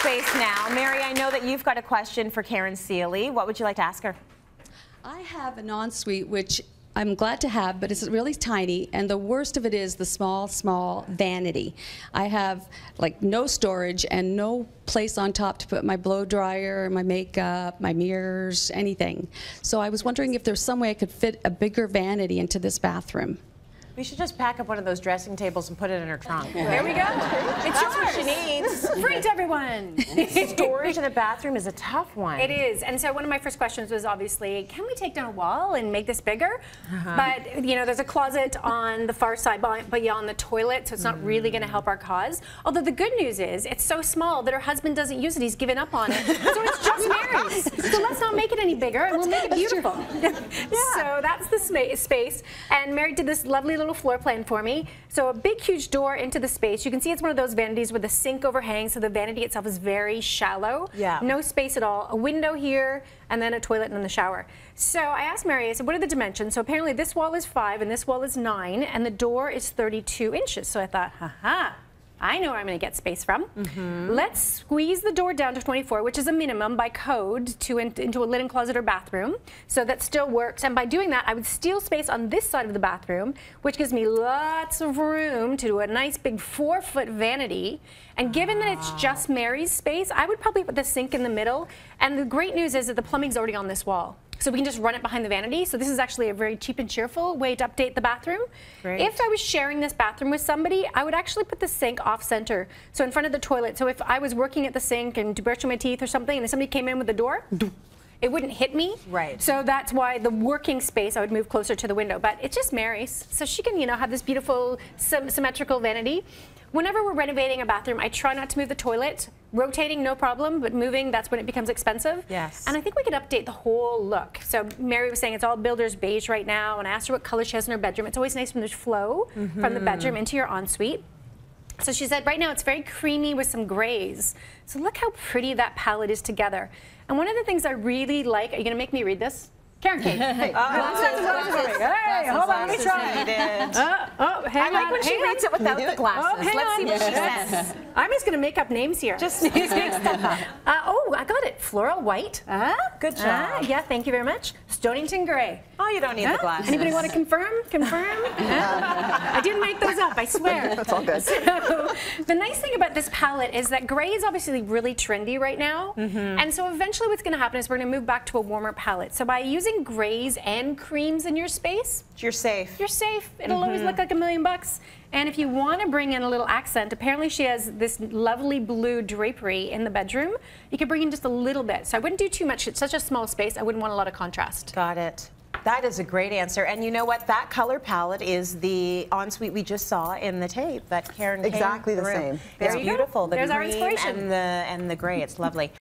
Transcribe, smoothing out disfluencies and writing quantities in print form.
space now. Mary, I know that you've got a question for Karen Seeley. What would you like to ask her? I have an ensuite, which I'm glad to have, but it's really tiny, and the worst of it is the small vanity. I have like no storage and no place on top to put my blow dryer, my makeup, my mirrors, anything. So I was wondering if there's some way I could fit a bigger vanity into this bathroom. We should just pack up one of those dressing tables and put it in her trunk. There we go. It's That's what she needs. Free to everyone. Storage in a bathroom is a tough one. It is. And so one of my first questions was obviously, can we take down a wall and make this bigger? But, you know, there's a closet on the far side beyond the toilet, so it's not really going to help our cause. Although the good news is, it's so small that her husband doesn't use it. He's given up on it. So it's just Mary's. So let's not make it any bigger, and we'll make it beautiful. So that's the space. And Mary did this lovely little floor plan for me. So a big, huge door into the space. You can see it's one of those vanities where the sink overhangs, so the vanity itself is very shallow. Yeah. No space at all. A window here, and then a toilet and then the shower. So I asked Mary, I said, what are the dimensions? So apparently this wall is 5 and this wall is 9, and the door is 32 inches. So I thought, haha, I know where I'm going to get space from. Let's squeeze the door down to 24, which is a minimum by code into a linen closet or bathroom. So that still works. And by doing that, I would steal space on this side of the bathroom, which gives me lots of room to do a nice big 4-foot vanity. And given that it's just Mary's space, I would probably put the sink in the middle. And the great news is that the plumbing's already on this wall. So we can just run it behind the vanity. So this is actually a very cheap and cheerful way to update the bathroom. Great. If I was sharing this bathroom with somebody, I would actually put the sink off center, so in front of the toilet. So if I was working at the sink and brushing my teeth or something, and if somebody came in with the door, it wouldn't hit me. Right. So that's why the working space, I would move closer to the window. But it's just Mary's, so she can, you know, have this beautiful symmetrical vanity. Whenever we're renovating a bathroom, I try not to move the toilet. Rotating, no problem, but moving, that's when it becomes expensive. Yes. And I think we could update the whole look. So Mary was saying it's all builder's beige right now, and I asked her what color she has in her bedroom. It's always nice when there's flow from the bedroom into your ensuite. So she said right now it's very creamy with some grays. So look how pretty that palette is together. And one of the things I really like, are you going to make me read this? Karen Kate. Hey, hold on, let me try. I like when she reads it without the glasses. Let's see what she says. I'm just going to make up names here. Just make stuff up. Oh, I got it. Floral white. Good job. Yeah, thank you very much. Stonington gray. Oh, you don't need the glasses. Anybody want to confirm? I didn't make those up, I swear. That's all good. So, the nice thing about this palette is that gray is obviously really trendy right now. And so eventually what's going to happen is we're going to move back to a warmer palette. So by using grays and creams in your space, You're safe. you're safe. It'll always look like $1,000,000. And if you want to bring in a little accent, apparently she has this lovely blue drapery in the bedroom. You can bring in just a little bit. So I wouldn't do too much. It's such a small space. I wouldn't want a lot of contrast. Got it. That is a great answer. And you know what? That color palette is the ensuite we just saw in the tape that Karen came Exactly the through. same. It's There you go. beautiful. The There's our green inspiration. and the gray. It's lovely.